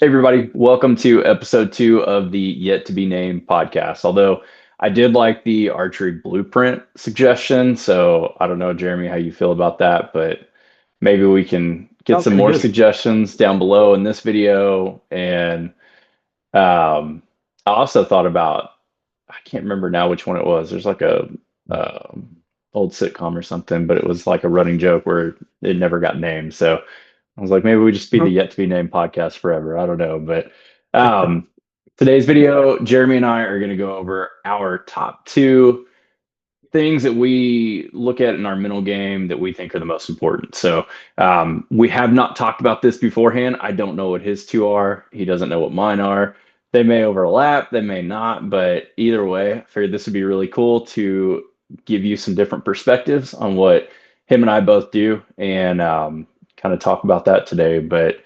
Hey everybody, welcome to episode 2 of the Yet to Be Named podcast. Although I did like the archery blueprint suggestion, so I don't know, Jeremy, how you feel about that, but maybe we can get Sounds some pretty more good. suggestions down below in this video. And I also thought about, I can't remember now which one it was. There's like a old sitcom or something, but it was like a running joke where it never got named. So I was like, maybe we just be the Mhm. Yet to Be Named podcast forever. I don't know. But um, today's video, Jeremy and I are going to go over our top two things that we look at in our mental game that we think are the most important. So we have not talked about this beforehand. I don't know what his two are. He doesn't know what mine are. They may overlap, they may not, but either way, I figured this would be really cool to give you some different perspectives on what him and I both do and kind of talk about that today. But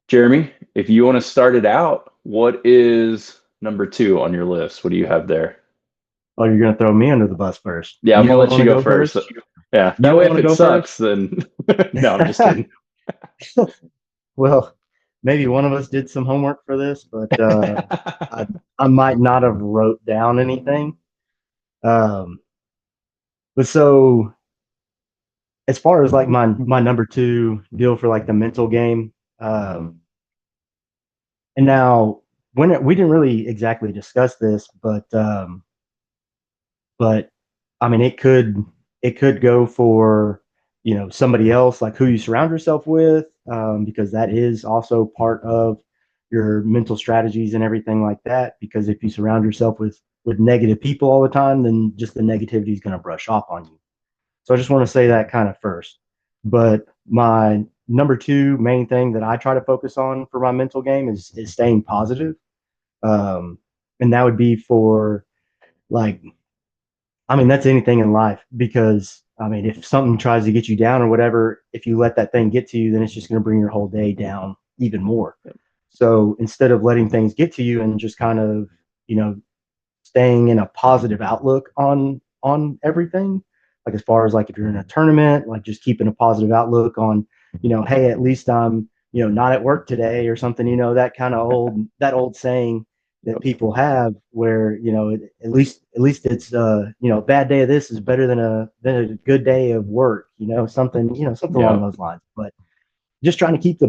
Jeremy, if you want to start it out, what is number two on your list? What do you have there? Oh, you're gonna throw me under the bus first. Yeah, I'm You gonna don't let want you to go go first. first? Yeah, You that don't way if want to it go first? sucks, then no, I'm just kidding. Well, maybe one of us did some homework for this, but I I might not have wrote down anything. Um, but so as far as like my number two deal for like the mental game, um, and now we didn't really exactly discuss this, but I mean, it could go for somebody else, like who you surround yourself with, because that is also part of your mental strategies and everything like that. Because if you surround yourself with negative people all the time, then just the negativity is going to brush off on you. So I just want to say that kind of first. But my number two main thing that I try to focus on for my mental game is staying positive, and that would be for like I mean, that's anything in life because I mean, if something tries to get you down or whatever, if you let that thing get to you, then it's just going to bring your whole day down even more. So instead of letting things get to you and just kind of, you know, staying in a positive outlook on everything, like as far as like if you're in a tournament, like just keeping a positive outlook on, hey, at least I'm, not at work today or something, that kind of old saying that people have where at least it's a bad day of this is better than a good day of work, something along Yeah, those lines. But just trying to keep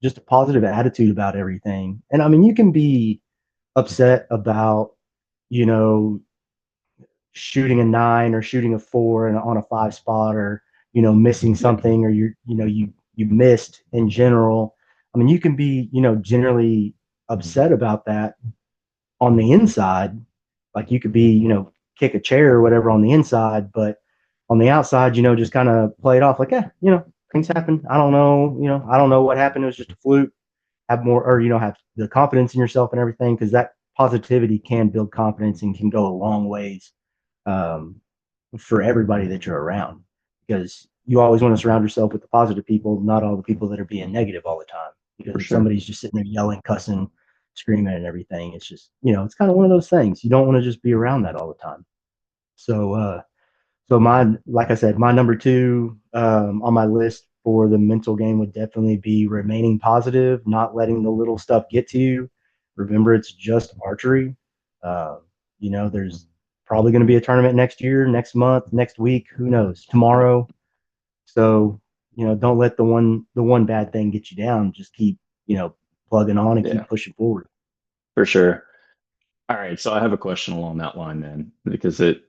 just a positive attitude about everything. And I mean, you can be upset about you know shooting a 9 or shooting a 4 and on a 5 spot, or missing something, or you missed in general. I mean, you can be generally upset about that on the inside. Like you could be kick a chair or whatever on the inside, but on the outside, just kind of play it off like, yeah, things happen. I don't know what happened. It was just a fluke. Have more, or have the confidence in yourself and everything, because that positivity can build confidence and can go a long ways, um, for everybody that you're around, because you always want to surround yourself with the positive people, not all the people that are being negative all the time. for Because if sure. somebody's just sitting there yelling, cussing, screaming, and everything, it's just it's kind of one of those things. You don't want to just be around that all the time. So like I said, my number two, on my list for the mental game would definitely be remaining positive, not letting the little stuff get to you. Remember, it's just archery. Uh, there's probably going to be a tournament next year, next month, next week, who knows, tomorrow. So, don't let the one bad thing get you down. Just keep, plugging on and Yeah, keep pushing forward. for sure. All right, so I have a question along that line then, because it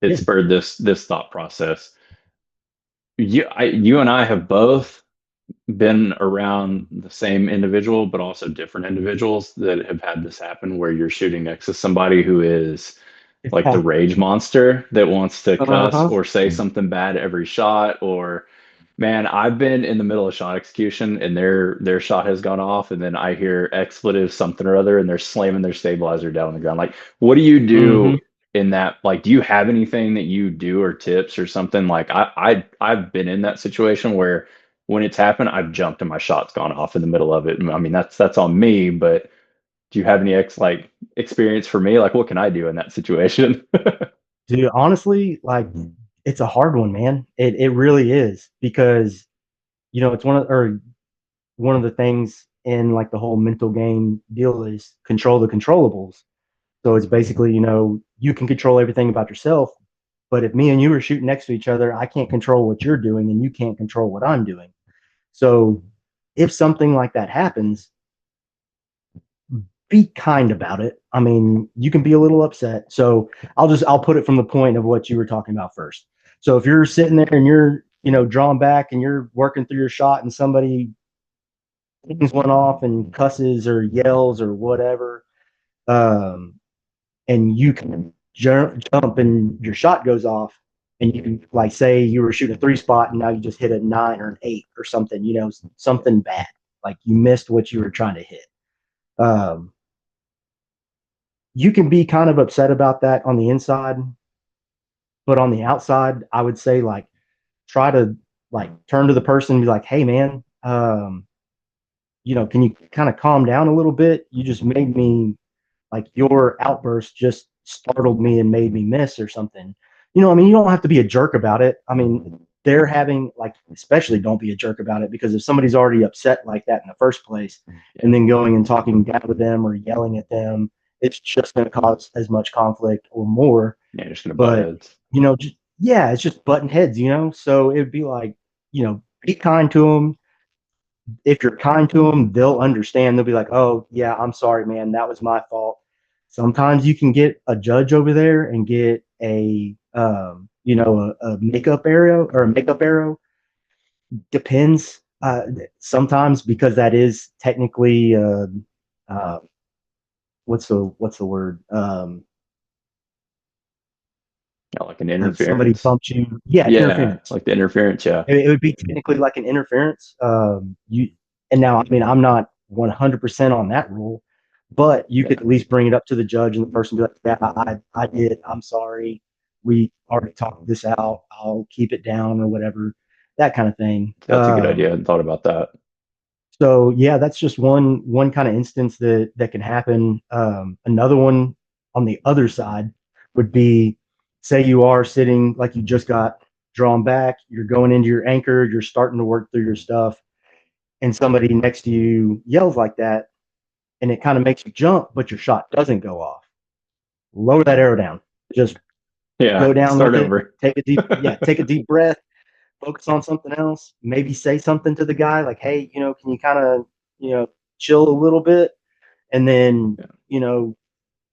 Yeah. spurred this thought process. You and I have both been around the same individual, but also different individuals that have had this happen where you're shooting next to somebody who is like the rage monster that wants to cuss Uh-huh. or say something bad every shot. Or man, I've been in the middle of shot execution and their shot has gone off, and then I hear expletive something or other and they're slamming their stabilizer down on the ground. Like, what do you do Mm-hmm. in that? Like, do you have anything that you do or tips or something? Like I've been in that situation where when it's happened, I've jumped and my shot's gone off in the middle of it. I mean, that's on me, but do you have any experience for me? Like, what can I do in that situation? Dude, honestly, like it's a hard one, man. It really is, because it's one of the things. in like the whole mental game deal is control the controllables. So it's basically, you can control everything about yourself, but if me and you are shooting next to each other, I can't control what you're doing and you can't control what I'm doing. So if something like that happens, be kind about it. I mean, you can be a little upset. So I'll put it from the point of what you were talking about first. So if you're sitting there and you're, drawn back and you're working through your shot and somebody things went off and cusses or yells or whatever, um, and you can jump and your shot goes off, and you can, like, say you were shooting a 3 spot and now you just hit a 9 or an 8 or something, something bad, like you missed what you were trying to hit. Um, you can be kind of upset about that on the inside, but on the outside, I would say, like, try to, like, turn to the person and be like, hey man, can you kind of calm down a little bit? You just made me, like, your outburst just startled me and made me miss or something. I mean, you don't have to be a jerk about it. I mean, they're having, like, especially don't be a jerk about it, because if somebody's already upset like that in the first place and then going and talking down to them or yelling at them, it's just going to cause as much conflict or more. Yeah, just gonna butt But, heads. yeah, it's just button heads. So it'd be like, be kind to them. If you're kind to them, they'll understand. They'll be like, "Oh, yeah, I'm sorry, man. That was my fault." Sometimes you can get a judge over there and get a makeup arrow or a makeup arrow. Depends. Sometimes, because that is technically uh, what's the word? Yeah, like an When somebody interference. bumps you, yeah, Yeah, interference. like the interference. Yeah, It would be technically like an interference. You and now, I mean, I'm not 100% on that rule, but you yeah. could at least bring it up to the judge and the person be like, "Yeah, I did. I'm sorry. We already talked this out. I'll keep it down," or whatever, that kind of thing. That's a good idea. I hadn't thought about that. So yeah, that's just one kind of instance that can happen. Another one on the other side would be, say you are sitting, like, you just got drawn back, you're going into your anchor, you're starting to work through your stuff, and somebody next to you yells like that, and it kind of makes you jump, but your shot doesn't go off. Lower that arrow down. Just Yeah, go down start with it. over. Take a deep breath, focus on something else. Maybe say something to the guy like, "Hey, can you kind of, chill a little bit?" And then, Yeah, you know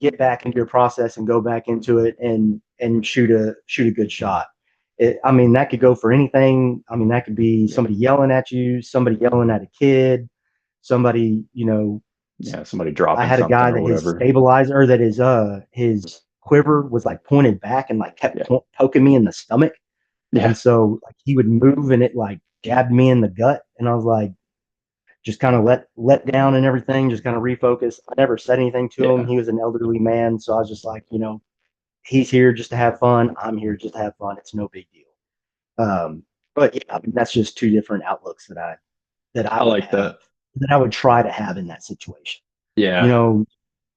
get back into your process and go back into it and shoot a good shot. I mean, that could go for anything. I mean, that could be yeah, somebody yelling at you, somebody yelling at a kid, somebody. yeah. Somebody I dropping had a something guy or that his whatever. stabilizer, or that his quiver was, like, pointed back and, like, kept Yeah, poking me in the stomach, yeah, and so, like, he would move and it, like, jabbed me in the gut, and I was like, just kind of let down and everything, just kind of refocus. I never said anything to him. yeah, He was an elderly man, so I was just like, he's here just to have fun. I'm here just to have fun. It's no big deal. But yeah, I mean, that's just two different outlooks that I I would like have, that. that I would try to have in that situation. You Yeah. know,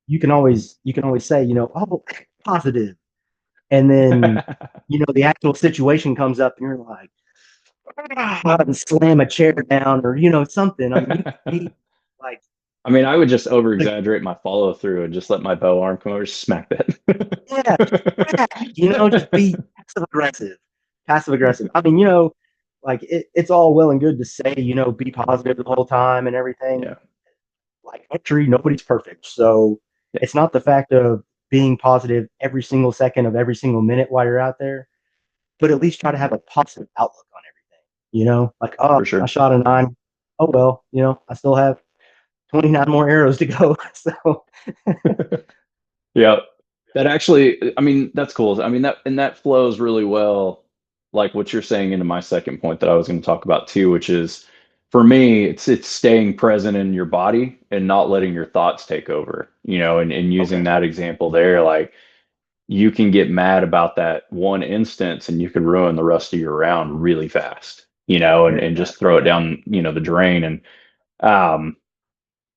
you can always say, "Oh, positive," and then, the actual situation comes up and you're like, "Ah," and slam a chair down, or something. I mean, you can be like, I mean, I would just over like, exaggerate my follow through and just let my bow arm come over, just smack yeah, just that. whack, just be passive aggressive. Passive aggressive. I mean, like, it's all well and good to say, be positive the whole time and everything. Yeah, Like archery, nobody's perfect. So yeah, it's not the fact of being positive every single second of every single minute while you're out there, but at least try to have a positive outlook on everything. Like, oh, for I sure. shot a 9. Oh well, I still have 29 more arrows to go. So Yeah. That actually, I mean, that's cool. I mean, that flows really well, like what you're saying into my second point that I was going to talk about too, which is for me, it's staying present in your body and not letting your thoughts take over, and using okay, that example there, like you can get mad about that one instance and you can ruin the rest of your round really fast, and, very and just fast. throw it Yeah, down, the drain. And um,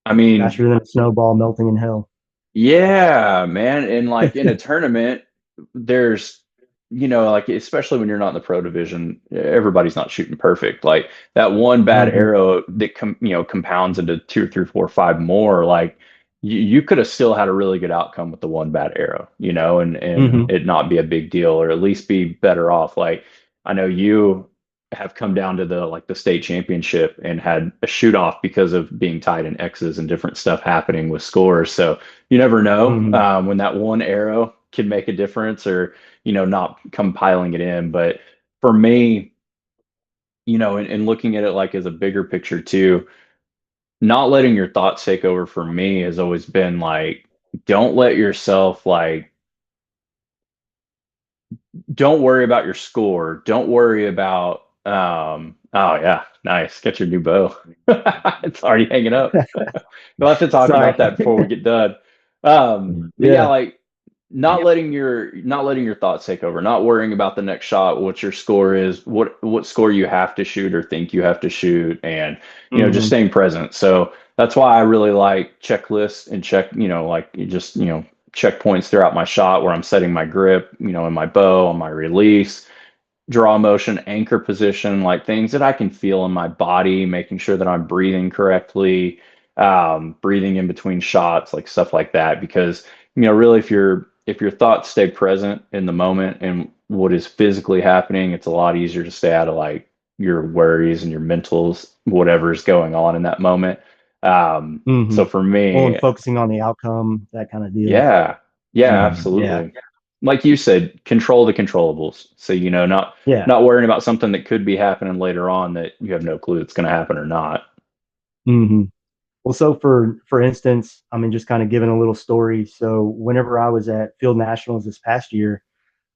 I mean, faster than a snowball melting in hell. yeah, man. And like in a tournament, there's like especially when you're not in the pro division, everybody's not shooting perfect. Like that one bad Hmm. arrow that compounds into two, three, four, five more. Like you could have still had a really good outcome with the one bad arrow, and Hmm. it not be a big deal, or at least be better off. Like I know you have come down to the state championship and had a shoot off because of being tied in X's and different stuff happening with scores. So you never know Hmm. when that one arrow can make a difference, or not compiling it in. But for me, and looking at it like as a bigger picture too, not letting your thoughts take over for me has always been like, don't let yourself like, don't worry about your score. Don't worry about, oh yeah, nice. Get your new bow. It's already hanging up. We'll have to talk Sorry. about that before we get done. But yeah, Yeah. like not letting your thoughts take over, not worrying about the next shot, what your score is, what score you have to shoot or think you have to shoot, and just Hmm. staying present. So that's why I really like checklists and like you just checkpoints throughout my shot where I'm setting my grip, in my bow, on my release, draw motion, anchor position, like things that I can feel in my body, making sure that I'm breathing correctly, breathing in between shots, like stuff like that. Because, really if your thoughts stay present in the moment and what is physically happening, it's a lot easier to stay out of like your worries and your mentals, whatever's going on in that moment. Hmm. So for Well, and me, focusing on the outcome, that kind of deal. yeah, yeah, Yeah. absolutely. Like you said, control the controllables. So, not Yeah. not worrying about something that could be happening later on that you have no clue it's going to happen or not. Hmm. Well, so for instance, I mean, just kind of giving a little story. So whenever I was at Field Nationals this past year,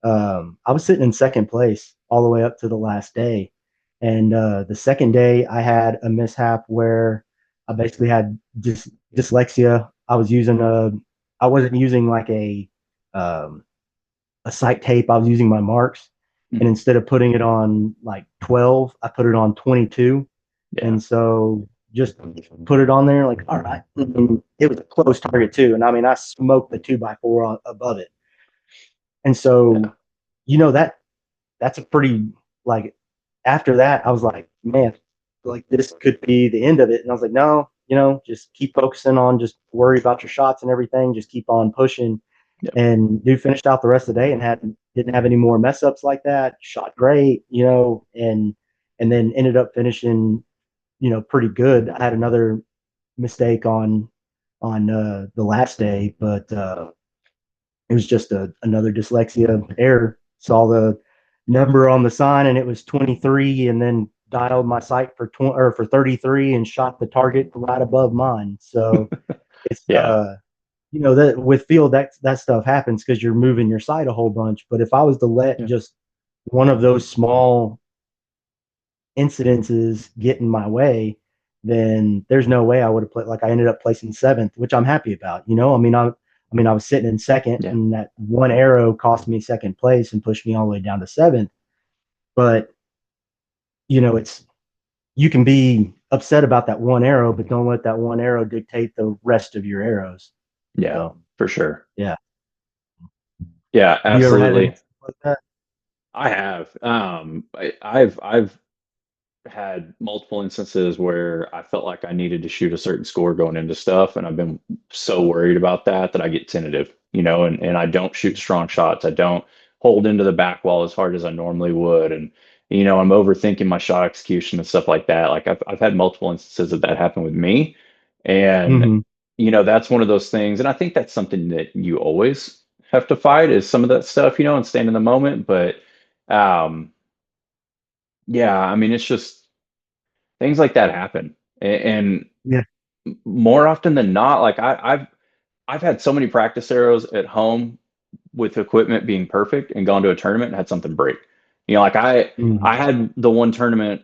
I was sitting in second place all the way up to the last day. And the second day, I had a mishap where I basically had dyslexia. I wasn't using like um, a sight tape. I was using my marks, and Mhm. instead of putting it on like 12, I put it on 22. Yeah. And so just put it on there, like, all right. And it was a close target too. And I mean, I smoked the 2x4 above it. And Yeah. so, that's a pretty, like, after that, I was like, man, like this could be the end of it. And I was like, no, just keep focusing on, just worry about your shots and everything. Just keep on pushing. Yeah. And dude finished out the rest of the day and didn't have any more mess ups like that. Shot great, and then ended up finishing, pretty good. I had another mistake on the last day, but it was just another dyslexia error. Saw the number on the sign and it was 23, and then dialed my sight for 20 or for 33 and shot the target right above mine. So it's Yeah. that with field, that stuff happens because you're moving your sight a whole bunch. But if I was to let Yeah. just one of those small incidences get in my way, then there's no way I would have played. Like I ended up placing seventh, which I'm happy about. I was sitting in second, Yeah. and that one arrow cost me second place and pushed me all the way down to seventh. But it's you can be upset about that one arrow, but don't let that one arrow dictate the rest of your arrows. Yeah. So For sure. yeah, Yeah, have you ever had any absolutely. like that? I have. I've had multiple instances where I felt like I needed to shoot a certain score going into stuff, and I've been so worried about that I get tentative, and I don't shoot strong shots. I don't hold into the back wall as hard as I normally would, and I'm overthinking my shot execution and stuff like that. Like I've had multiple instances of that happen with me, and Mm-hmm. that's one of those things, and I think that's something that you always have to fight is some of that stuff, and stand in the moment, but um yeah, I mean, it's just things like that happen, and Yeah. more often than not, like I've had so many practice arrows at home with equipment being perfect and gone to a tournament and had something break. Like I Mm-hmm. had the one tournament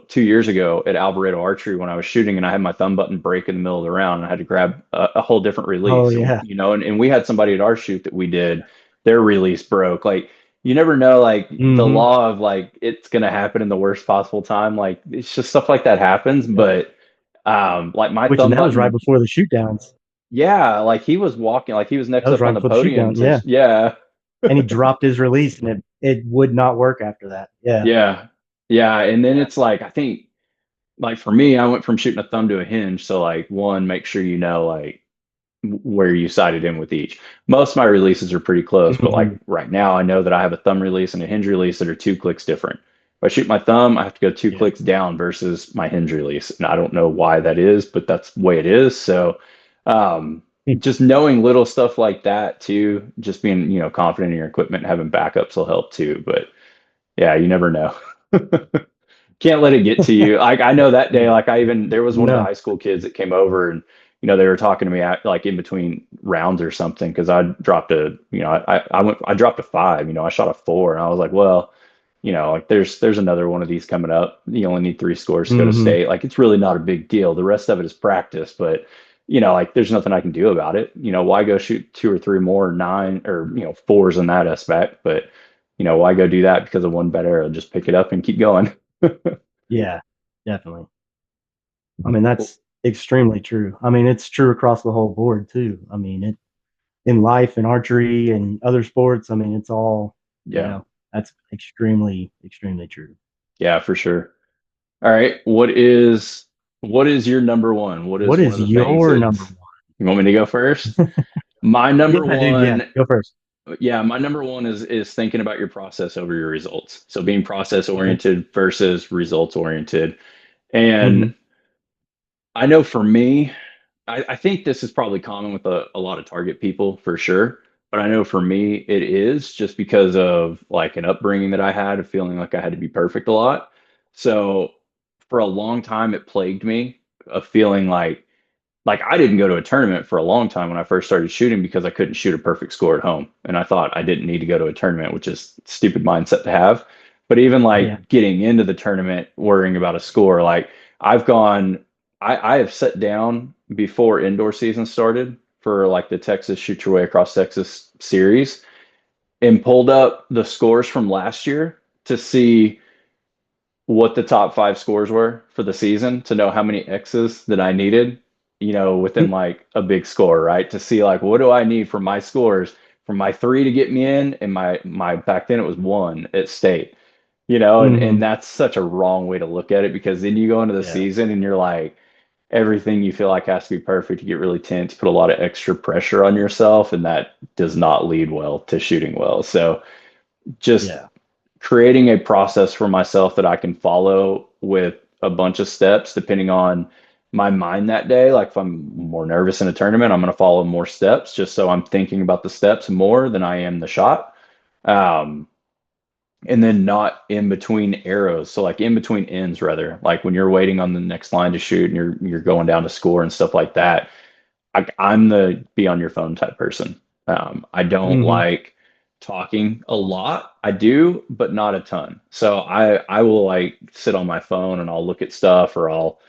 2 years ago at Alvarado Archery when I was shooting, and I had my thumb button break in the middle of the round, and I had to grab a whole different Oh release, and yeah. and we had somebody at our shoot that we did, their release broke. Like you never know, like the Mm-hmm. law of like it's gonna happen in the worst possible time. Like it's just stuff like that happens, Yeah. but like my Which, and thumb that was right button, before the shoot downs. yeah, like he was walking, like he was That next was up right on the before the shoot podium down. to, Yeah. yeah, And he dropped his release and it would not work after that. Yeah. Yeah. Yeah. And then it's like, I think, like for me, I went from shooting a thumb to a hinge. So, like, one, make sure you know, like, where you sighted in with each. Most of my releases are pretty close, but like Hmm. right now, I know that I have a thumb release and a hinge release that are 2 clicks different. If I shoot my thumb, I have to go two Yeah. clicks down versus my hinge release. And I don't know why that is, but that's the way it is. So, um, just knowing little stuff like that too, just being, confident in your equipment, having backups will help too. But yeah, you never know. Can't let it get to you. Like I know that day, Yeah. like I even there was one of the No. high school kids that came over and they were talking to me at, like in between rounds or something because I dropped I dropped a five, I shot a four and I was like, well, like there's another one of these coming up. You only need 3 scores to go to Hmm. state. Like it's really not a big deal. The rest of it is practice, but like there's nothing I can do about it. Why go shoot two or three more nine or fours in that aspect? But why go do that because of one bad arrow? Just pick it up and keep going. Yeah, definitely. I mean, that's extremely true. I mean, it's true across the whole board too. I mean, it in life and archery and other sports. I mean, it's all, Yeah. that's extremely, extremely true. Yeah, for sure. All right. What is your number one? What is What one of is the things your that number you want me to go first? My number Yeah, dude. Yeah, one, go first. yeah, my number one is thinking about your process over your results. So being process Okay. oriented versus results oriented. And Hmm. I know for me, I think this is probably common with a lot of target people for sure. But I know for me, it is just because of like an upbringing that I had of feeling like I had to be perfect a lot. So for a long time, it plagued me of feeling like I didn't go to a tournament for a long time when I first started shooting because I couldn't shoot a perfect score at home. And I thought I didn't need to go to a tournament, which is a stupid mindset to have. But even Yeah. like getting into the tournament, worrying about a score, like I've gone, I have sat down before indoor season started for like the Texas Shoot Your Way Across Texas series and pulled up the scores from last year to see what the top five scores were for the season to know how many X's that I needed, within like a big score, right? To see like what do I need for my scores for my three to get me in and my back then it was one at state, and Hmm. that's such a wrong way to look at it because then you go into the Yeah. season and you're like everything you feel like has to be perfect. You get really tense, put a lot of extra pressure on yourself, and that does not lead well to shooting well. So just Yeah. creating a process for myself that I can follow with a bunch of steps depending on my mind that day. Like if I'm more nervous in a tournament, I'm going to follow more steps just so I'm thinking about the steps more than I am the shot. Um, and then not in between arrows. So like in between ends rather, like when you're waiting on the next line to shoot and you're going down to score and stuff like that. I'm the be on your phone type person. I don't Hmm. like talking a lot. I do, but not a ton. So I will like sit on my phone and I'll look at stuff or I'll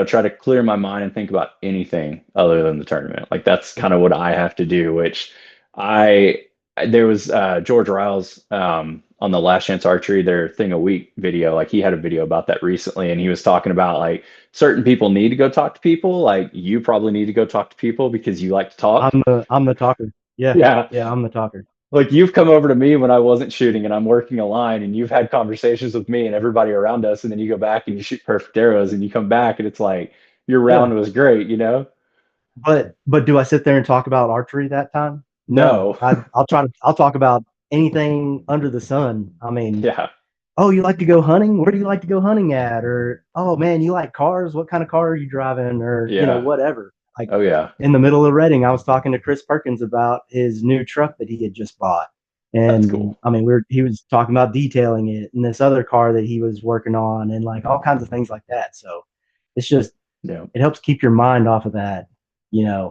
try to clear my mind and think about anything other than the tournament. Like that's kind of what I have to do. Which I there was George Riles on the Last Chance Archery their thing a week video. Like he had a video about that recently, and he was talking about like certain people need to go talk to people. Like you probably need to go talk to people because you like to talk. I'm the talker. Yeah. Yeah. Yeah, I'm the talker. Like you've come over to me when I wasn't shooting and I'm working a line and you've had conversations with me and everybody around us. And then you go back and you shoot perfect arrows and you come back and it's like your Yeah. round was great. But do I sit there and talk about archery that time? No. No. I'll talk about anything under the sun. I mean, Yeah. oh, you like to go hunting? Where do you like to go hunting at? Or, oh man, you like cars? What kind of car are you driving? Or, Yeah. whatever. Like Oh, yeah. in the middle of Reading, I was talking to Chris Perkins about his new truck that he had just bought. That's And cool. I mean, he was talking about detailing it and this other car that he was working on and like all kinds of things like that. So it's just, Yeah. it helps keep your mind off of that,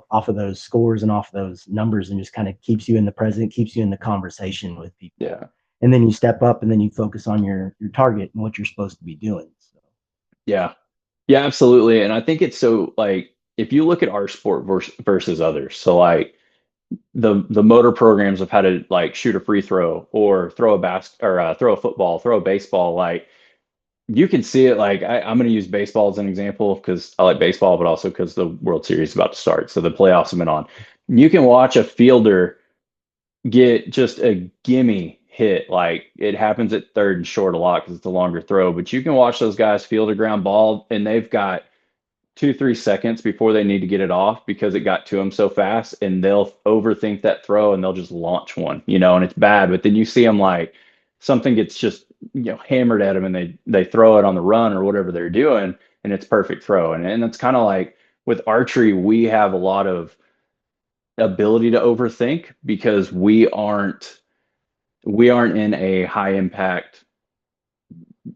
off of those scores and off of those numbers and just kind of keeps you in the present, keeps you in the conversation with people. Yeah. And then you step up and then you focus on your target and what you're supposed to be doing. So, Yeah. Yeah, absolutely. And I think it's so like if you look at our sport versus others, so like the motor programs of how to like shoot a free throw or throw a basket or throw a football, throw a baseball, like you can see it. Like I'm going to use baseball as an example because I like baseball, but also because the World Series is about to start, so the playoffs have been on. You can watch a fielder get just a gimme hit. Like it happens at third and short a lot because it's a longer throw, but you can watch those guys field a ground ball and they've got 2, 3 seconds before they need to get it off because it got to them so fast, and they'll overthink that throw and they'll just launch one, and it's bad. But then you see them like something gets just hammered at them and they throw it on the run or whatever they're doing, and it's perfect throw. And it's kind of like with archery, we have a lot of ability to overthink because we aren't in a high impact,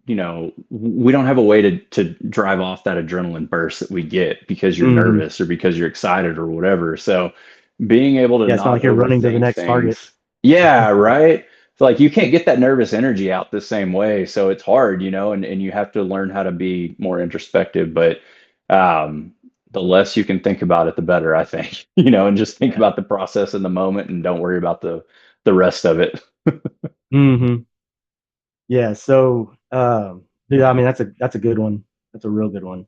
we don't have a way to drive off that adrenaline burst that we get because you're Hmm. nervous or because you're excited or whatever. So being able to Yeah, it's not not like you're running to the overthink next target. things. Yeah, right. So like you can't get that nervous energy out the same way. So it's hard, and you have to learn how to be more introspective. But the less you can think about it, the better, I think, and just think Yeah. about the process in the moment and don't worry about the rest of it. Hmm. Yeah. So, dude, I mean, that's a good one. That's a real good one.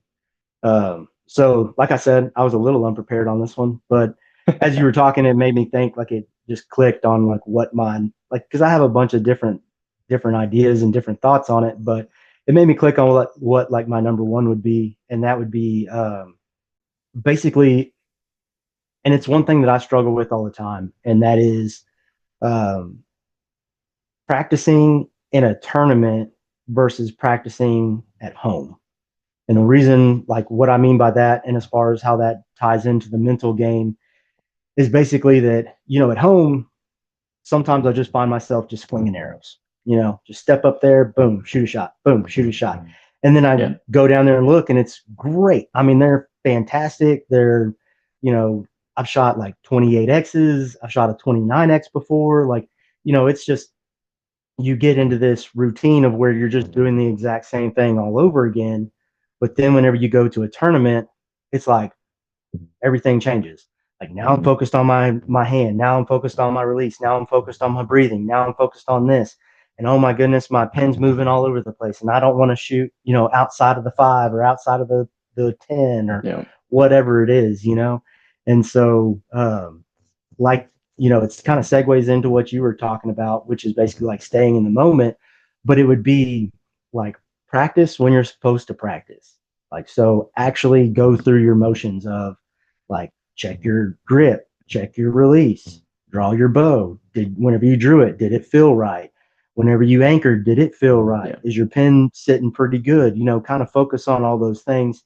So, like I said, I was a little unprepared on this one, but as you were talking, it made me think. Like it just clicked on like what mine like because I have a bunch of different ideas and different thoughts on it, but it made me click on what like my number one would be, and that would be basically, and it's one thing that I struggle with all the time, and that is um, practicing in a tournament versus practicing at home. And the reason, like what I mean by that, and as far as how that ties into the mental game, is basically that, at home, sometimes I just find myself just flinging arrows, just step up there, boom, shoot a shot, boom, shoot a shot. And then I Yeah. go down there and look, and it's great. I mean, they're fantastic. You know, I've shot like 28Xs, I've shot a 29X before. Like, it's just, you get into this routine of where you're just doing the exact same thing all over again. But then whenever you go to a tournament, it's like everything changes. Like now I'm focused on my hand. Now I'm focused on my release. Now I'm focused on my breathing. Now I'm focused on this. And oh my goodness, my pen's moving all over the place. And I don't want to shoot, outside of the 5 or outside of the 10 or Yeah. whatever it is. And so like it's kind of segues into what you were talking about, which is basically like staying in the moment. But it would be like practice when you're supposed to practice. Like, so actually go through your motions of like check your grip, check your release, draw your bow. Whenever you drew it, did it feel right? Whenever you anchored, did it feel right? Yeah. Is your pin sitting pretty good? Kind of focus on all those things.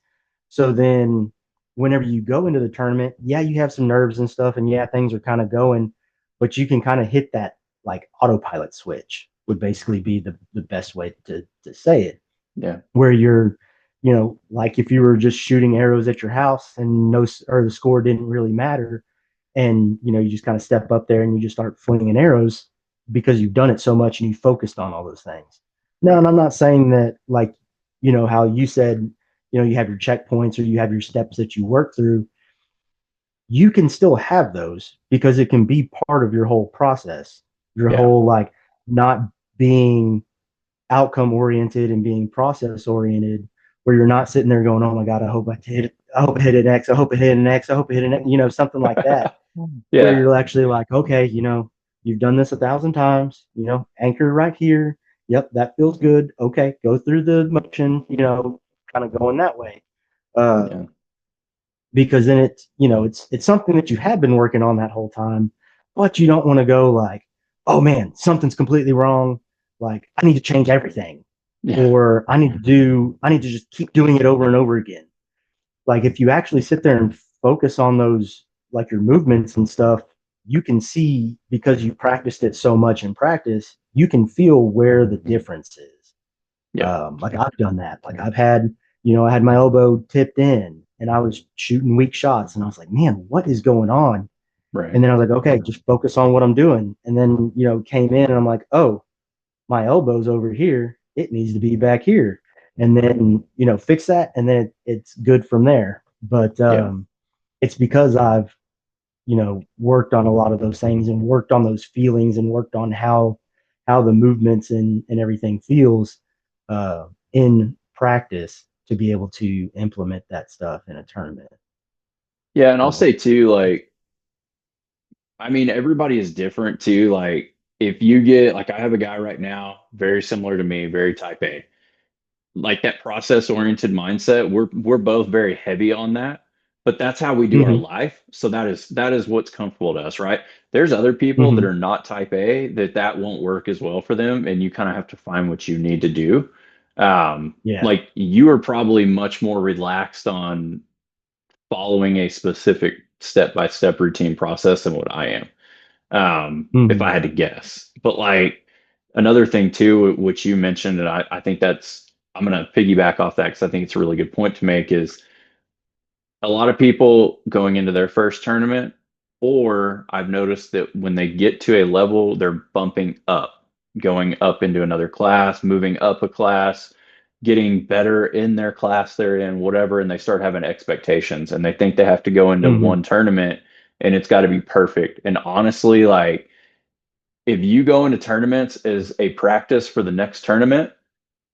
So then whenever you go into the tournament, yeah, you have some nerves and stuff, and yeah, things are kind of going, but you can kind of hit that like autopilot switch would basically be the best way to say it, Yeah. where you're, like if you were just shooting arrows at your house and no, or the score didn't really matter, and you just kind of step up there and you just start flinging arrows because you've done it so much and you focused on all those things. No, and I'm not saying that like, how you said, you have your checkpoints or you have your steps that you work through. You can still have those because it can be part of your whole process, your Yeah. whole like not being outcome oriented and being process oriented, where you're not sitting there going, oh my God, I hope I hit it. I hope I hit an X. I hope I hit an X. I hope I hit an X, something like that, where Yeah. you're actually like, okay, you've done this 1,000 times, anchor right here. Yep, that feels good. Okay, go through the motion, kind of going that way. Uh, Yeah. because then it's something that you have been working on that whole time, but you don't want to go like, oh man, something's completely wrong. Like I need to change everything, Yeah. or I need to just keep doing it over and over again. Like if you actually sit there and focus on those, like your movements and stuff, you can see because you practiced it so much in practice, you can feel where the difference is. Yeah. Like I've done that. Like I had my elbow tipped in and I was shooting weak shots and I was like, man, what is going on? Right. And then I was like, okay, just focus on what I'm doing. And then, came in and I'm like, oh, my elbow's over here. It needs to be back here. And then, fix that. And then it's good from there. But Yeah. it's because I've, worked on a lot of those things and worked on those feelings and worked on how the movements and everything feels in practice to be able to implement that stuff in a tournament. Yeah. And I'll So, say too, like, I mean, everybody is different too. Like, if you get like I have a guy right now, very similar to me, very type A, like that process oriented mindset, we're both very heavy on that, but that's how we do our Hmm. life. So that is what's comfortable to us, right? There's other people that Hmm. are not type A that won't work as well for them, and you kind of have to find what you need to do. Yeah. Like you are probably much more relaxed on following a specific step by step routine process than what I am, if I Hmm. had to guess. But like another thing too, which you mentioned, and I think I'm going to piggyback off that because I think it's a really good point to make is a lot of people going into their first tournament, or I've noticed that when they get to a level, they're bumping up, going up into another class, moving up a class, getting better in their class they're in, whatever, and they start having expectations and they think they have to go into Hmm. one tournament and it's got to be perfect. And honestly, like if you go into tournaments as a practice for the next tournament,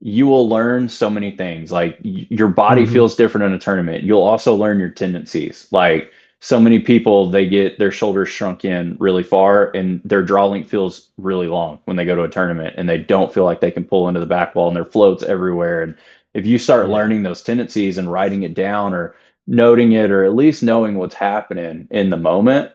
you will learn so many things. Like your body Hmm. feels different in a tournament. You'll also learn your tendencies. Like so many people, they get their shoulders shrunk in really far and their draw length feels really long when they go to a tournament and they don't feel like they can pull into the back wall and their floats everywhere. And if you start Yeah. learning those tendencies and writing it down or noting it or at least knowing what's happening in the moment,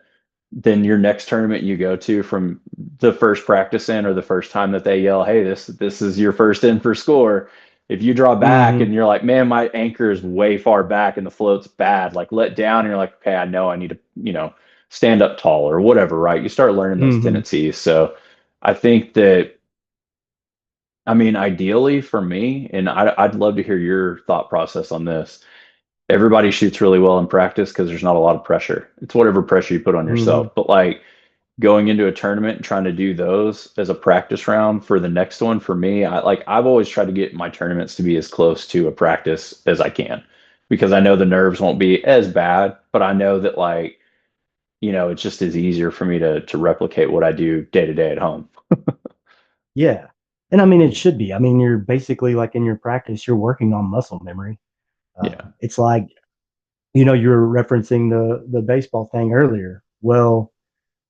then your next tournament you go to from the first practice in or the first time that they yell, "Hey, this is your first in for score." If you draw back Hmm. and you're like, "Man, my anchor is way far back and the float's bad," like let down, and you're like, "Okay, I know I need to, stand up tall or whatever." Right? You start learning those Hmm. tendencies. So I think that, I mean, ideally for me, and I'd love to hear your thought process on this. Everybody shoots really well in practice because there's not a lot of pressure. It's whatever pressure you put on Hmm. yourself. But like going into a tournament and trying to do those as a practice round for the next one for me, I've always tried to get my tournaments to be as close to a practice as I can because I know the nerves won't be as bad, but I know that like, it's just as easier for me to replicate what I do day to day at home. Yeah. And I mean, it should be. I mean, you're basically like in your practice, you're working on muscle memory. Yeah. It's like, you were referencing the baseball thing earlier. Well,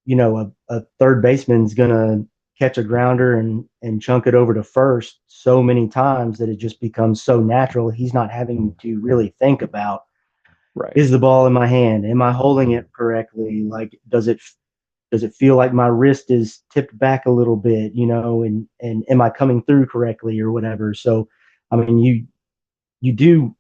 a third baseman's gonna catch a grounder and chunk it over to first so many times that it just becomes so natural. He's not having to really think about, Right. is the ball in my hand? Am I holding it correctly? Like, does it feel like my wrist is tipped back a little bit, and am I coming through correctly or whatever? So, I mean, you do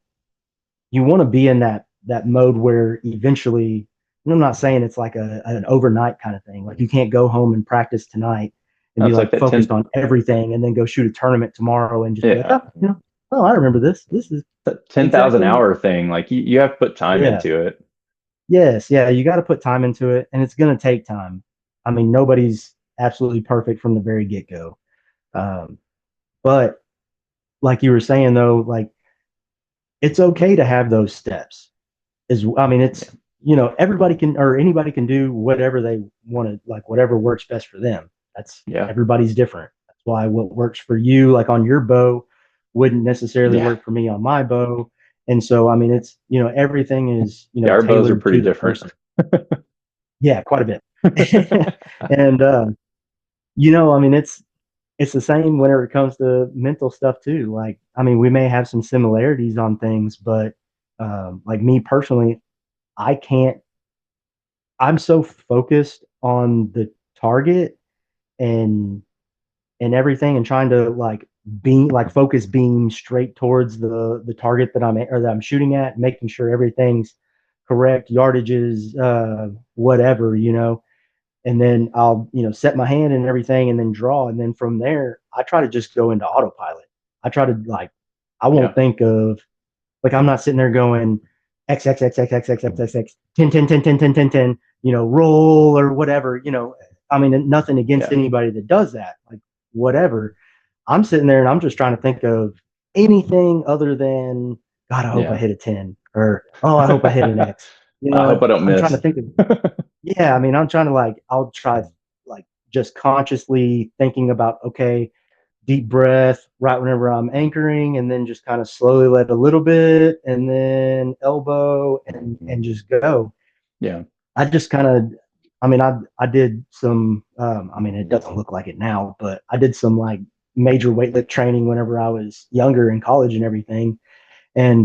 you want to be in that mode where eventually, and I'm not saying it's like an overnight kind of thing. Like you can't go home and practice tonight and be That's like like that focused 10, on everything and then go shoot a tournament tomorrow and just be like, yeah, oh, I remember this. This is that 10,000 exactly, hour thing. Like you have to put time yeah. into it. Yes, yeah, you got to put time into it and it's going to take time. I mean, nobody's absolutely perfect from the very get-go. Um, but like you were saying though, like it's okay to have those steps. Is I mean, Yeah. it's everybody can or anybody can do whatever they want to, like whatever works best for them. That's Yeah. everybody's different. That's why what works for you, like on your bow, wouldn't necessarily Yeah. work for me on my bow. And so, I mean, it's everything is Yeah. Our bows are tailored pretty to the different. person. Yeah, quite a bit. And I mean, it's the same whenever it comes to mental stuff too. Like, I mean, we may have some similarities on things, but like me personally, I can't. I'm so focused on the target and everything, and trying to like beam, like focus beam straight towards the target that I'm shooting at, making sure everything's correct, yardages, whatever, and then I'll set my hand and everything and then draw, and then from there I try to just go into autopilot. I try to like I won't Yeah. think of, like I'm not sitting there going x x x x x x x x x 10 10 10 10 10 10 10, roll or whatever. I mean, nothing against Yeah. anybody that does that, like whatever. I'm sitting there and I'm just trying to think of anything other than, God, I hope I Yeah. hit a 10, or oh, I hope I hit an X. I hope I don't I'm trying to miss. think of, yeah, I mean, I'm trying to like, I'll try like just consciously thinking about, okay, deep breath right whenever I'm anchoring, and then just kind of slowly let a little bit, and then elbow and just go. Yeah. I just kind of, I mean, I did some. I mean, it doesn't look like it now, but I did some like major weightlift training whenever I was younger in college and everything. And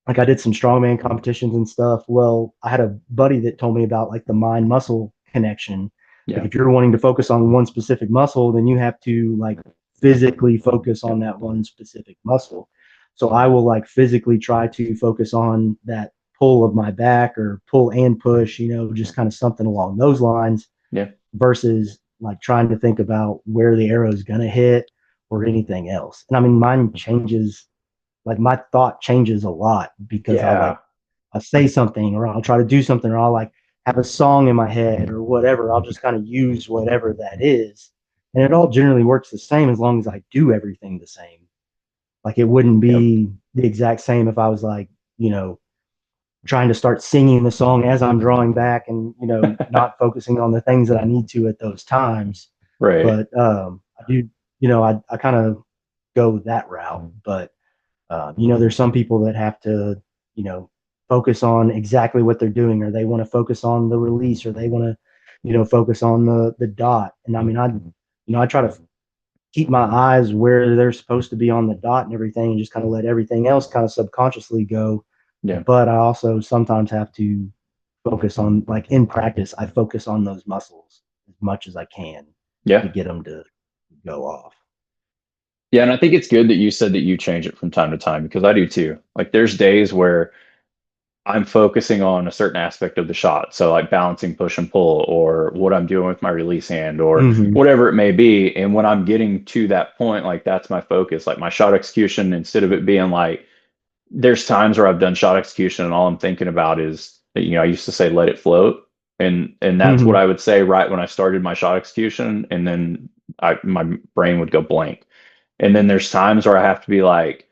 like I did some strongman competitions and stuff. Well, I had a buddy that told me about like the mind muscle connection. Like Yeah. if you're wanting to focus on one specific muscle, then you have to like physically focus on that one specific muscle. So I will like physically try to focus on that pull of my back or pull and push, just kind of something along those lines Yeah. versus like trying to think about where the arrow is going to hit or anything else. And I mean, mine changes, like my thought changes a lot because Yeah. I'll say something or I'll try to do something or I'll like have a song in my head or whatever. I'll just kind of use whatever that is. And it all generally works the same as long as I do everything the same. Like it wouldn't Yep. be the exact same if I was like, trying to start singing the song as I'm drawing back and, not focusing on the things that I need to at those times. Right. But I do, I kind of go that route. But there's some people that have to, you know, focus on exactly what they're doing, or they want to focus on the release, or they want to, focus on the dot. And I mean, I try to keep my eyes where they're supposed to be on the dot and everything, and just kind of let everything else kind of subconsciously go. Yeah. But I also sometimes have to focus on, like in practice, I focus on those muscles as much as I can to Yeah. get them to go off. Yeah. And I think it's good that you said that you change it from time to time because I do too. Like there's days where I'm focusing on a certain aspect of the shot. So like balancing push and pull or what I'm doing with my release hand or Mm-hmm. whatever it may be. And when I'm getting to that point, like that's my focus. Like my shot execution, instead of it being like there's times where I've done shot execution and all I'm thinking about is that, I used to say let it float. And that's what Mm-hmm. I would say right when I started my shot execution. And then my brain would go blank. And then there's times where I have to be like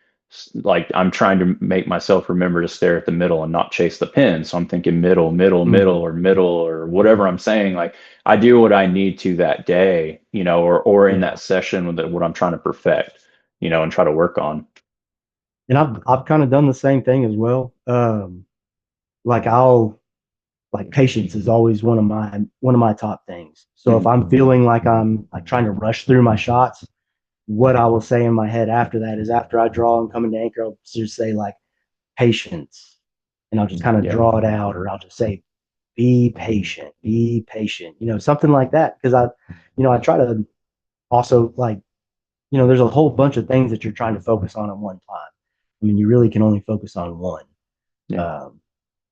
I'm trying to make myself remember to stare at the middle and not chase the pin. So I'm thinking middle, middle, Mm-hmm. middle or whatever I'm saying. Like I do what I need to that day, or in that Yeah. session with what I'm trying to perfect, and try to work on. And I've kind of done the same thing as well. Like I'll like patience is always one of my top things. So if Mhm. I'm feeling like I'm like trying to rush through my shots, what I will say in my head after that is after I draw and come into anchor, I'll just say like patience, and I'll just kind of Yeah. draw it out, or I'll just say be patient, something like that. Because I try to also like, there's a whole bunch of things that you're trying to focus on at one time. I mean, you really can only focus on one. Yeah. Um,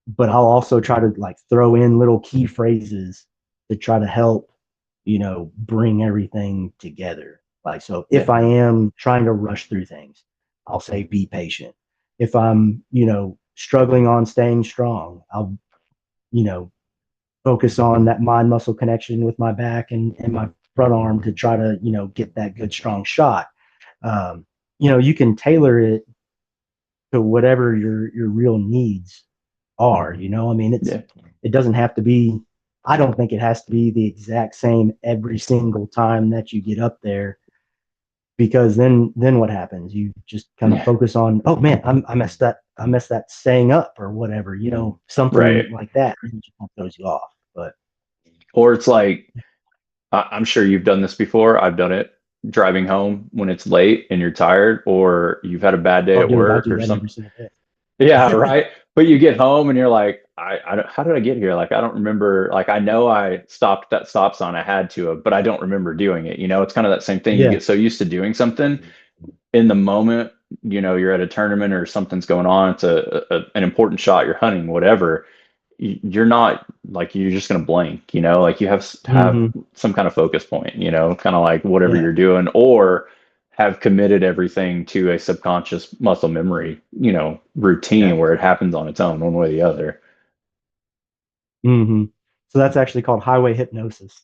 but I'll also try to like throw in little key phrases to try to help, bring everything together. Like, so if Yeah. I am trying to rush through things, I'll say be patient. If I'm, struggling on staying strong, I'll, you know, focus on that mind muscle connection with my back and my front arm to try to, get that good strong shot. Um, you can tailor it to whatever your real needs are. I mean, Yeah. it doesn't have to be. I don't think it has to be the exact same every single time that you get up there, because then what happens? You just kind of Yeah. focus on, oh man, I messed that staying up or whatever, Right. something like that. And it just kind of throws you off. But Or it's like I'm sure you've done this before. I've done it driving home when it's late and you're tired, or you've had a bad day oh, at dude, I work do or that every something. single Yeah, day. right. But you get home and you're like, I don't, how did I get here? Like, I don't remember. Like, I know I stopped at that stop sign. I had to have, but I don't remember doing it. It's kind of that same thing. You Yeah. get so used to doing something in the moment, you're at a tournament or something's going on. It's an important shot. You're hunting, whatever. You're not like you're just gonna blank. Like you have Hmm. some kind of focus point. Kind of like whatever Yeah. you're doing, or have committed everything to a subconscious muscle memory, routine Yeah. where it happens on its own, one way or the other. Hmm. So that's actually called highway hypnosis.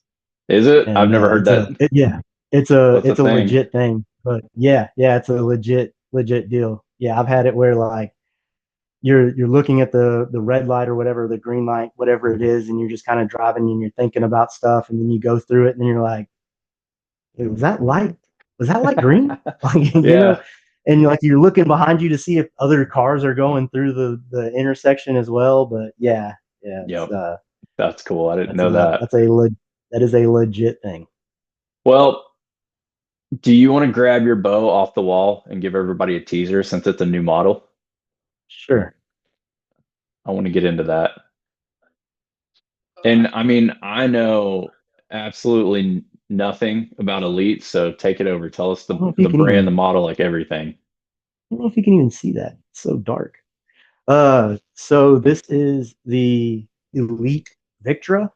Is it? I've And never heard that. yeah, it's a That's a thing. legit thing. But yeah, it's a legit deal. Yeah, I've had it where like you're looking at the red light or whatever, the green light, whatever it is, and you're just kind of driving and you're thinking about stuff, and then you go through it, and then you're like, hey, was that light green? Like, Yeah. and you're looking behind you to see if other cars are going through the intersection as well. But yeah, it's Yep. That's cool. I didn't know that. That is a legit thing. Well, do you want to grab your bow off the wall and give everybody a teaser since it's a new model? Sure. I want to get into that. And I mean, I know absolutely nothing about Elite, so take it over. Tell us I don't know if you the can brand, even the model, like everything. I don't know if you can even see that. It's so dark. So this is the Elite Victra.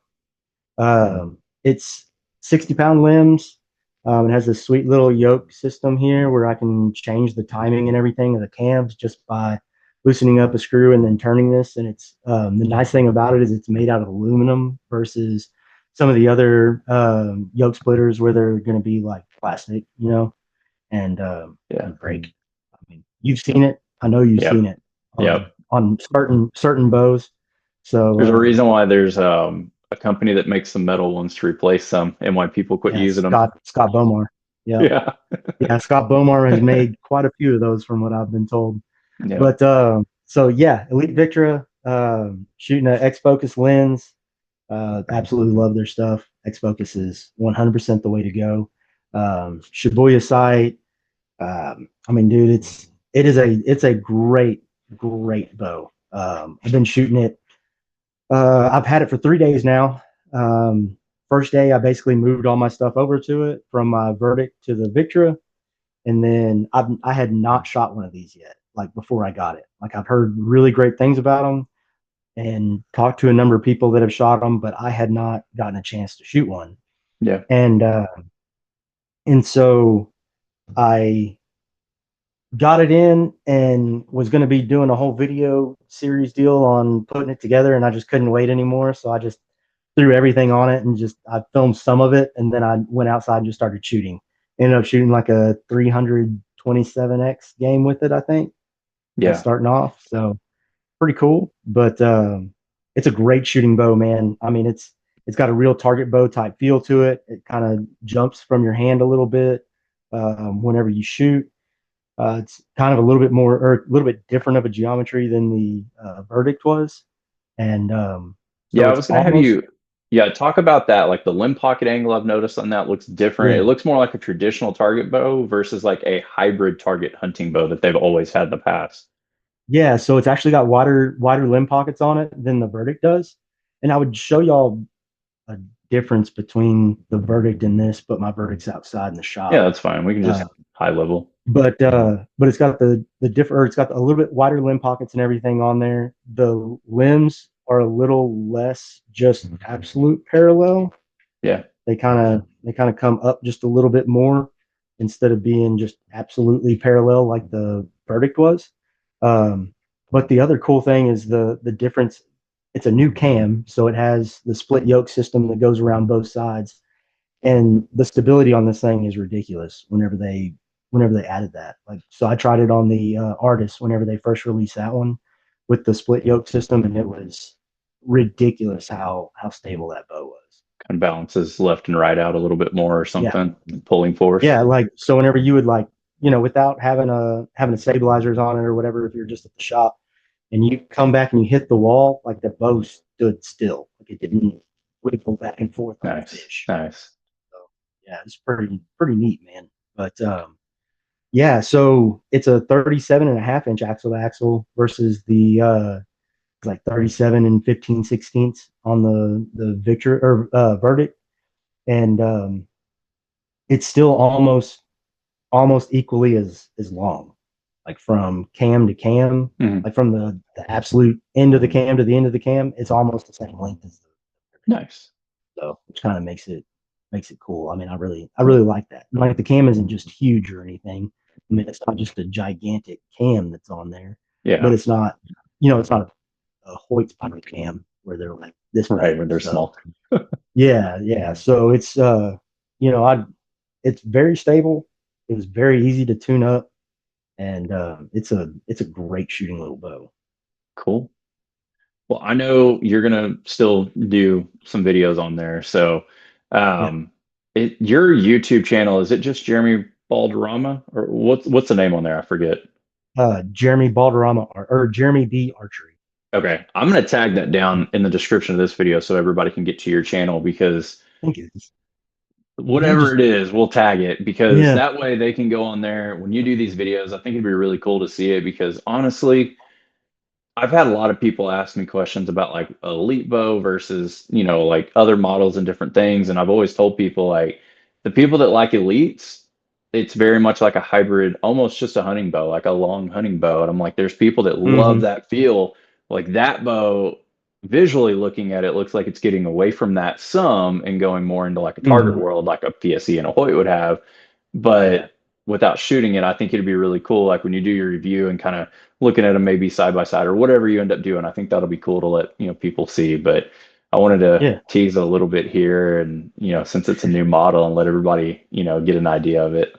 It's 60-pound limbs. It has this sweet little yoke system here where I can change the timing and everything of the cams just by loosening up a screw and then turning this. And it's the nice thing about it is it's made out of aluminum versus some of the other yoke splitters where they're going to be like plastic, and Yeah. and break. I mean, you've seen it. I know you've seen Yep. it Yep. on certain bows. So There's a reason why there's a company that makes the metal ones to replace them and why people quit yeah, using them. Scott Bomar. Yeah. Yeah. Yeah, Scott Bomar has made quite a few of those from what I've been told. Yep. But so yeah, Elite Victra, shooting an X Focus lens. Absolutely love their stuff. X Focus is 100% the way to go. Shibuya sight. I mean, dude, it's a great bow. I've been shooting it. I've had it for 3 days now. First day, I basically moved all my stuff over to it from my Verdict to the Victra, and then I had not shot one of these yet. Like before I got it, like I've heard really great things about them and talked to a number of people that have shot them, but I had not gotten a chance to shoot one. Yeah. And so I got it in and was going to be doing a whole video series deal on putting it together, and I just couldn't wait anymore. So I just threw everything on it and just I filmed some of it, and then I went outside and just started shooting. Ended up shooting like a 327x game with it, I think, Yeah. starting off. So pretty cool. But it's a great shooting bow, man. I mean, it's got a real target bow type feel to it. It kind of jumps from your hand a little bit whenever you shoot. It's kind of a little bit more or a little bit different of a geometry than the Verdict was, and Yeah, so I it's was gonna have almost you, yeah, talk about that. Like the limb pocket angle I've noticed on that looks different. It yeah looks more like a traditional target bow versus like a hybrid target hunting bow that they've always had in the past. yeah. So it's actually got wider limb pockets on it than the Verdict does, and I would show y'all a difference between the Verdict and this, but my Verdict's outside in the Yeah, shop. that's fine. We can Uh, just high level. but it's got the different, or it's got a little bit wider limb pockets and everything on there. The limbs are a little less just absolute parallel. Yeah. They kind of come up just a little bit more instead of being just absolutely parallel like the Verdict was. Um, but the other cool thing is the difference. It's a new cam, so it has the split yoke system that goes around both sides, and the stability on this thing is ridiculous. Whenever they added that, like, so I tried it on the Artist whenever they first released that one with the split yoke system, and it was ridiculous how stable that bow was. Kind of balances left and right out a little bit more or Yeah, something. Pulling force. yeah, like so whenever you would like, without having a stabilizers on it or whatever, if you're just at the shop and you come back and you hit the wall, like the bow stood still, like it didn't wiggle back and forth like a Nice. fish. Nice. So yeah, it's pretty neat, man. But yeah, so it's a 37.5 inch axle to axle versus the like 37 and 15/16 on the Victor or Verdict, and it's still almost equally as long, like from cam to cam, Mhm. like from the absolute end of the cam to the end of the cam, it's almost the same length as the Nice. so, which kind of makes it cool. I mean, I really like that. Like the cam isn't just huge or anything. I mean, it's not just a gigantic cam that's on there, but Yeah. it's not a Hoyt's pilot cam where they're like this Right. big. When they're So small. yeah, yeah. So I it's very stable. It was very easy to tune up, and it's a great shooting little bow. Cool. Well, I know you're gonna still do some videos on there. So, Yeah. um, your YouTube channel, is it just Jeremy Balderrama or what's the name on there? I forget. Jeremy Balderrama or Jeremy B Archery. Okay, I'm gonna tag that down in the description of this video so everybody can get to your channel because I think it's you whatever just it is, we'll tag it because yeah. that way they can go on there when you do these videos. I think it'd be really cool to see it because honestly, I've had a lot of people ask me questions about like elite bow versus, like other models and different things. And I've always told people like the people that like elites, it's very much like a hybrid, almost just a hunting bow, like a long hunting bow. And I'm like, there's people that love Hmm. that feel. Like that bow, visually looking at it, looks like it's getting away from that some and going more into like a target Hmm. world, like a PSE and a Hoyt would have. Yeah. But without shooting it, I think it'd be really cool. Like when you do your review and kind of looking at them maybe side by side or whatever you end up doing. I think that'll be cool to let people see. But I wanted to Yeah. tease a little bit here, and since it's a new model, and let everybody get an idea of it.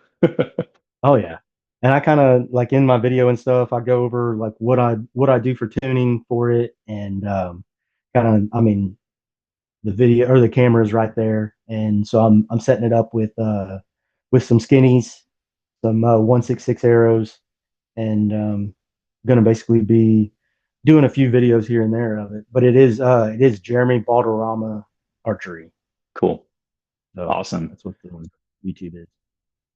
Oh yeah. And I kind of like in my video and stuff, I go over like what I do for tuning for it, and kind of I mean the video or the camera is right there, and so I'm setting it up with some skinnies, some 166 arrows, and gonna basically be doing a few videos here and there of it. But it is Jeremy Balderrama Archery, Cool. so Awesome. that's what the YouTube is.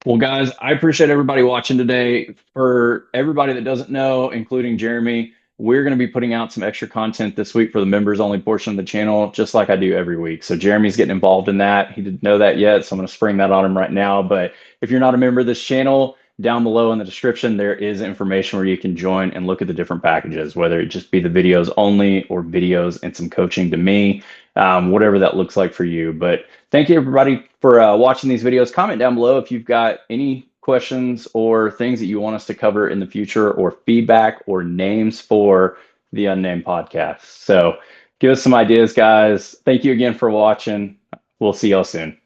Well, guys, I appreciate everybody watching today. For everybody that doesn't know, including Jeremy, we're going to be putting out some extra content this week for the members only portion of the channel, just like I do every week. So Jeremy's getting involved in that. He didn't know that yet, so I'm going to spring that on him right now. But if you're not a member of this channel, down below in the description, there is information where you can join and look at the different packages, whether it just be the videos only or videos and some coaching to me, whatever that looks like for you. But thank you, everybody, for watching these videos. Comment down below if you've got any questions or things that you want us to cover in the future, or feedback or names for the Unnamed Podcast. So give us some ideas, guys. Thank you again for watching. We'll see y'all soon.